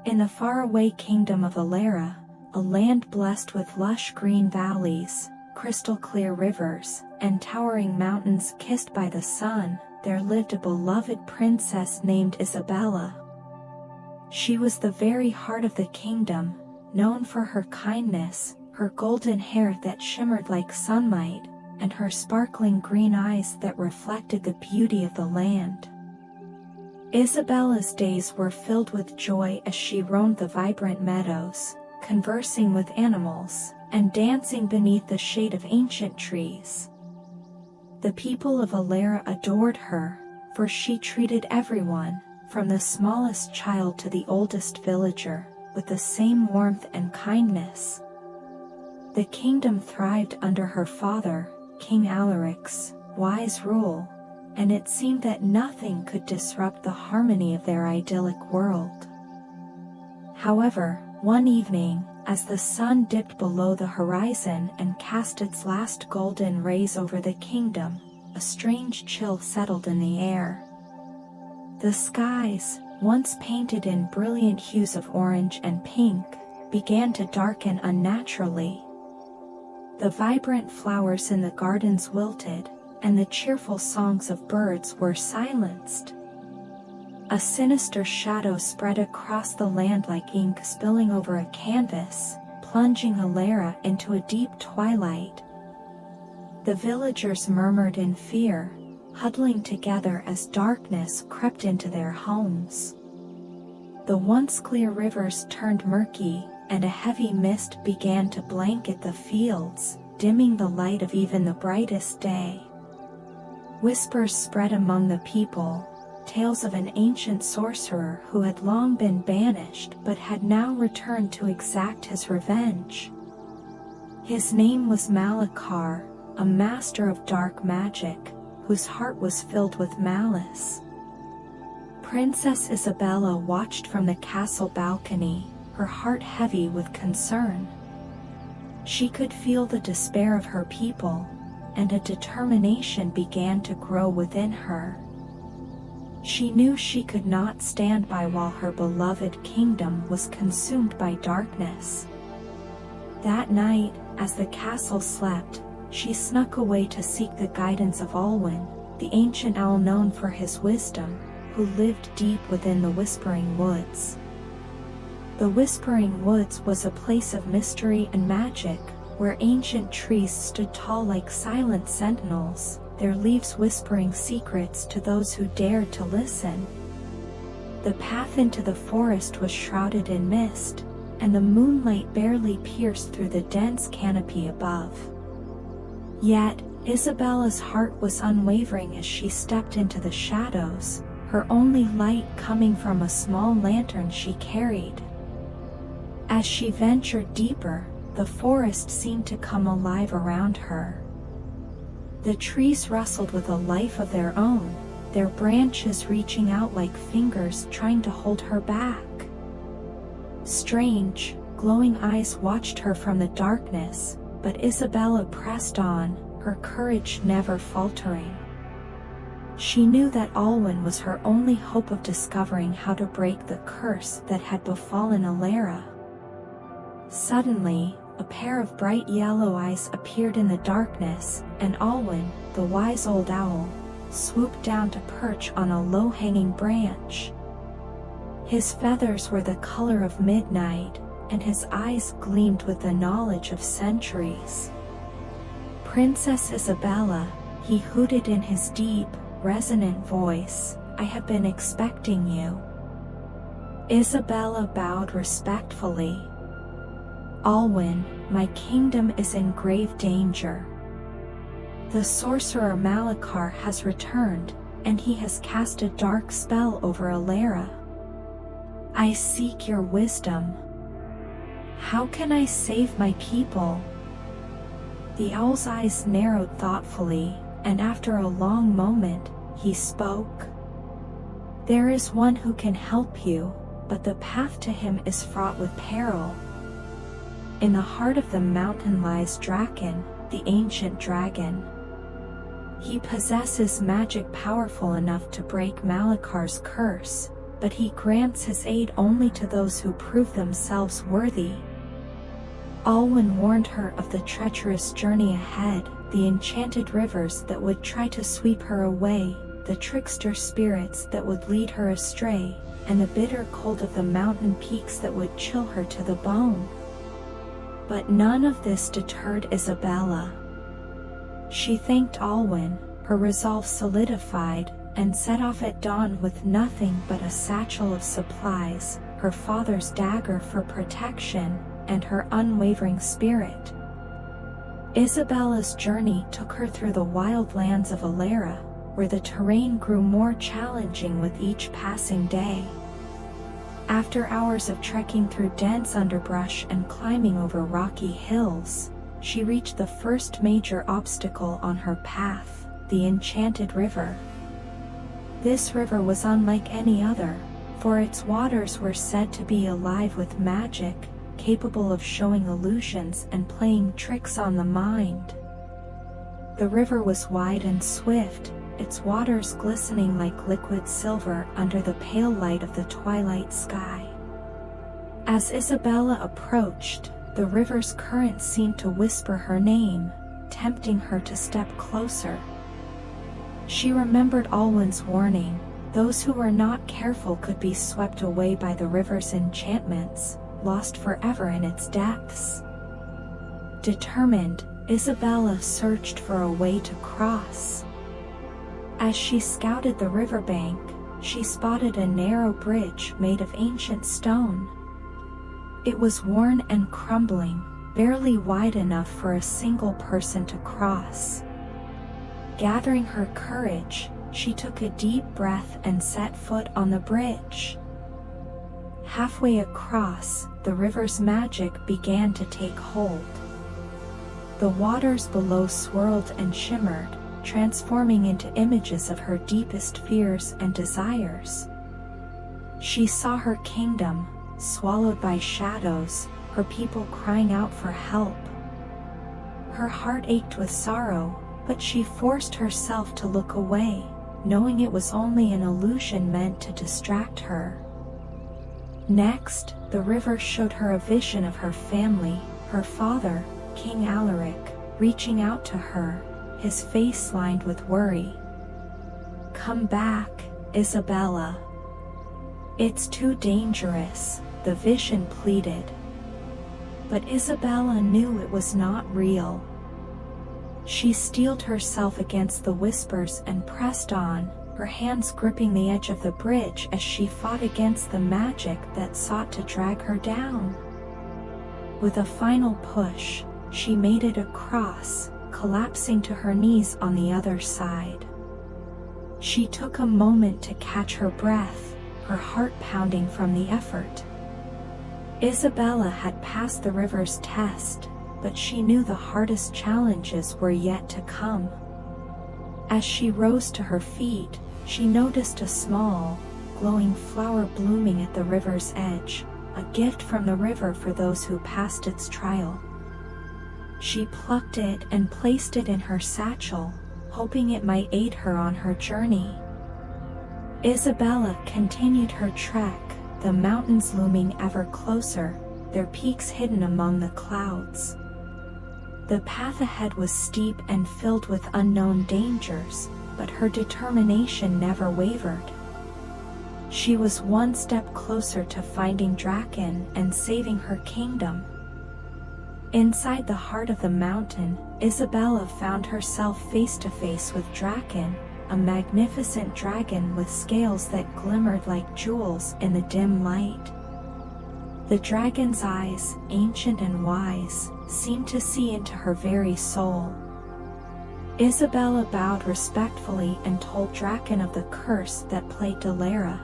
In the faraway kingdom of Elara, a land blessed with lush green valleys, crystal-clear rivers, and towering mountains kissed by the sun, there lived a beloved princess named Isabella. She was the very heart of the kingdom, known for her kindness, her golden hair that shimmered like sunlight, and her sparkling green eyes that reflected the beauty of the land. Isabella's days were filled with joy as she roamed the vibrant meadows, conversing with animals, and dancing beneath the shade of ancient trees. The people of Elara adored her, for she treated everyone, from the smallest child to the oldest villager, with the same warmth and kindness. The kingdom thrived under her father, King Alaric's wise rule, and it seemed that nothing could disrupt the harmony of their idyllic world. However, one evening, as the sun dipped below the horizon and cast its last golden rays over the kingdom, a strange chill settled in the air. The skies, once painted in brilliant hues of orange and pink, began to darken unnaturally. The vibrant flowers in the gardens wilted, and the cheerful songs of birds were silenced. A sinister shadow spread across the land like ink spilling over a canvas, plunging Elara into a deep twilight. The villagers murmured in fear, huddling together as darkness crept into their homes. The once clear rivers turned murky, and a heavy mist began to blanket the fields, dimming the light of even the brightest day. Whispers spread among the people, tales of an ancient sorcerer who had long been banished but had now returned to exact his revenge. His name was Malakar, a master of dark magic, whose heart was filled with malice. Princess Isabella watched from the castle balcony, her heart heavy with concern. She could feel the despair of her people, and a determination began to grow within her. She knew she could not stand by while her beloved kingdom was consumed by darkness. That night, as the castle slept, she snuck away to seek the guidance of Alwyn, the ancient owl known for his wisdom, who lived deep within the Whispering Woods. The Whispering Woods was a place of mystery and magic, where ancient trees stood tall like silent sentinels, their leaves whispering secrets to those who dared to listen. The path into the forest was shrouded in mist, and the moonlight barely pierced through the dense canopy above. Yet, Isabella's heart was unwavering as she stepped into the shadows, her only light coming from a small lantern she carried. As she ventured deeper, the forest seemed to come alive around her. The trees rustled with a life of their own, their branches reaching out like fingers trying to hold her back. Strange, glowing eyes watched her from the darkness, but Isabella pressed on, her courage never faltering. She knew that Alwyn was her only hope of discovering how to break the curse that had befallen Elara. Suddenly, a pair of bright yellow eyes appeared in the darkness, and Alwyn, the wise old owl, swooped down to perch on a low-hanging branch. His feathers were the color of midnight, and his eyes gleamed with the knowledge of centuries. "Princess Isabella," he hooted in his deep, resonant voice, "I have been expecting you." Isabella bowed respectfully. "Alwyn, my kingdom is in grave danger. The sorcerer Malakar has returned, and he has cast a dark spell over Elara. I seek your wisdom. How can I save my people?" The owl's eyes narrowed thoughtfully, and after a long moment, he spoke. "There is one who can help you, but the path to him is fraught with peril. In the heart of the mountain lies Draken, the ancient dragon. He possesses magic powerful enough to break Malakar's curse, but he grants his aid only to those who prove themselves worthy. Alwyn warned her of the treacherous journey ahead, the enchanted rivers that would try to sweep her away, the trickster spirits that would lead her astray, and the bitter cold of the mountain peaks that would chill her to the bone. But none of this deterred Isabella. She thanked Alwyn, her resolve solidified, and set off at dawn with nothing but a satchel of supplies, her father's dagger for protection, and her unwavering spirit. Isabella's journey took her through the wild lands of Elara, where the terrain grew more challenging with each passing day. After hours of trekking through dense underbrush and climbing over rocky hills, she reached the first major obstacle on her path, the enchanted river. This river was unlike any other, for its waters were said to be alive with magic, capable of showing illusions and playing tricks on the mind. The river was wide and swift, its waters glistening like liquid silver under the pale light of the twilight sky. As Isabella approached, the river's current seemed to whisper her name, tempting her to step closer. She remembered Alwyn's warning: those who were not careful could be swept away by the river's enchantments, lost forever in its depths. Determined, Isabella searched for a way to cross. As she scouted the riverbank, she spotted a narrow bridge made of ancient stone. It was worn and crumbling, barely wide enough for a single person to cross. Gathering her courage, she took a deep breath and set foot on the bridge. Halfway across, the river's magic began to take hold. The waters below swirled and shimmered, transforming into images of her deepest fears and desires. She saw her kingdom, swallowed by shadows, her people crying out for help. Her heart ached with sorrow, but she forced herself to look away, knowing it was only an illusion meant to distract her. Next, the river showed her a vision of her family, her father, King Alaric, reaching out to her, his face lined with worry. "Come back, Isabella. It's too dangerous," the vision pleaded. But Isabella knew it was not real. She steeled herself against the whispers and pressed on, her hands gripping the edge of the bridge as she fought against the magic that sought to drag her down. With a final push, she made it across, collapsing to her knees on the other side. She took a moment to catch her breath, her heart pounding from the effort. Isabella had passed the river's test, but she knew the hardest challenges were yet to come. As she rose to her feet, she noticed a small, glowing flower blooming at the river's edge, a gift from the river for those who passed its trial. She plucked it and placed it in her satchel, hoping it might aid her on her journey. Isabella continued her trek, the mountains looming ever closer, their peaks hidden among the clouds. The path ahead was steep and filled with unknown dangers, but her determination never wavered. She was one step closer to finding Draken and saving her kingdom. Inside the heart of the mountain, Isabella found herself face to face with Draken, a magnificent dragon with scales that glimmered like jewels in the dim light. The dragon's eyes, ancient and wise, seemed to see into her very soul. Isabella bowed respectfully and told Draken of the curse that plagued Elara.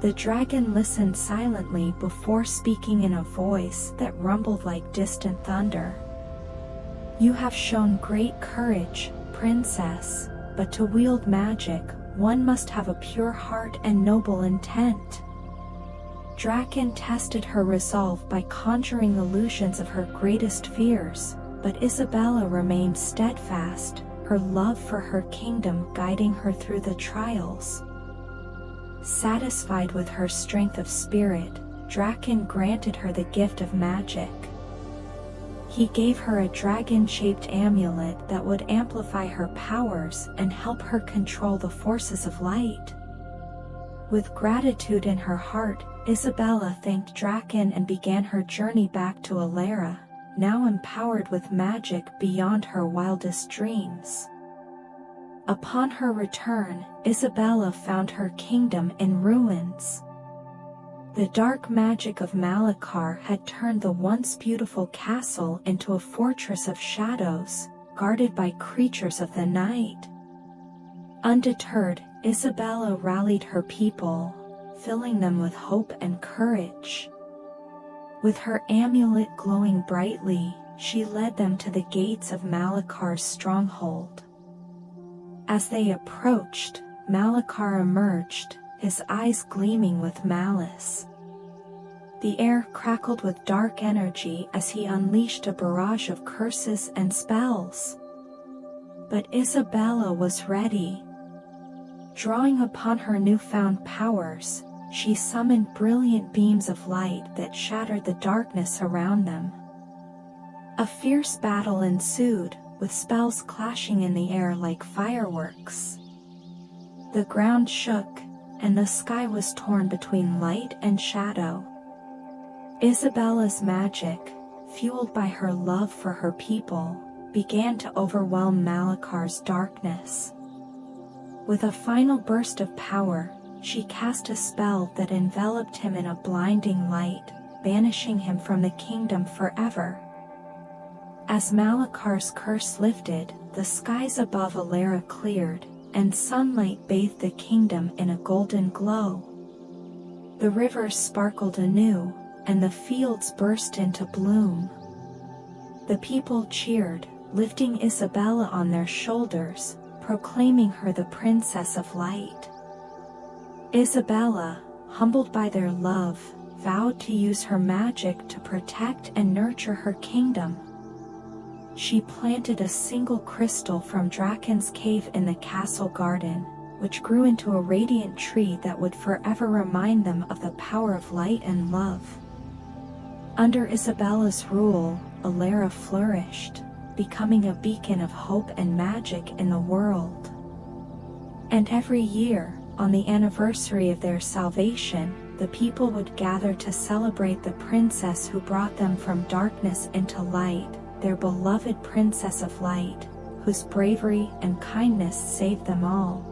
The dragon listened silently before speaking in a voice that rumbled like distant thunder. "You have shown great courage, princess, but to wield magic, one must have a pure heart and noble intent." Draken tested her resolve by conjuring illusions of her greatest fears, but Isabella remained steadfast, her love for her kingdom guiding her through the trials. Satisfied with her strength of spirit, Draken granted her the gift of magic. He gave her a dragon-shaped amulet that would amplify her powers and help her control the forces of light. With gratitude in her heart, Isabella thanked Draken and began her journey back to Elara, now empowered with magic beyond her wildest dreams. Upon her return, Isabella found her kingdom in ruins. The dark magic of Malakar had turned the once beautiful castle into a fortress of shadows, guarded by creatures of the night. Undeterred, Isabella rallied her people, filling them with hope and courage. With her amulet glowing brightly, she led them to the gates of Malakar's stronghold. As they approached, Malakar emerged, his eyes gleaming with malice. The air crackled with dark energy as he unleashed a barrage of curses and spells. But Isabella was ready. Drawing upon her newfound powers, she summoned brilliant beams of light that shattered the darkness around them. A fierce battle ensued, with spells clashing in the air like fireworks. The ground shook, and the sky was torn between light and shadow. Isabella's magic, fueled by her love for her people, began to overwhelm Malakar's darkness. With a final burst of power, she cast a spell that enveloped him in a blinding light, banishing him from the kingdom forever. As Malakar's curse lifted, the skies above Elara cleared, and sunlight bathed the kingdom in a golden glow. The rivers sparkled anew, and the fields burst into bloom. The people cheered, lifting Isabella on their shoulders, proclaiming her the Princess of Light. Isabella, humbled by their love, vowed to use her magic to protect and nurture her kingdom. She planted a single crystal from Draken's cave in the castle garden, which grew into a radiant tree that would forever remind them of the power of light and love. Under Isabella's rule, Elara flourished, becoming a beacon of hope and magic in the world. And every year, on the anniversary of their salvation, the people would gather to celebrate the princess who brought them from darkness into light, their beloved Princess of Light, whose bravery and kindness saved them all.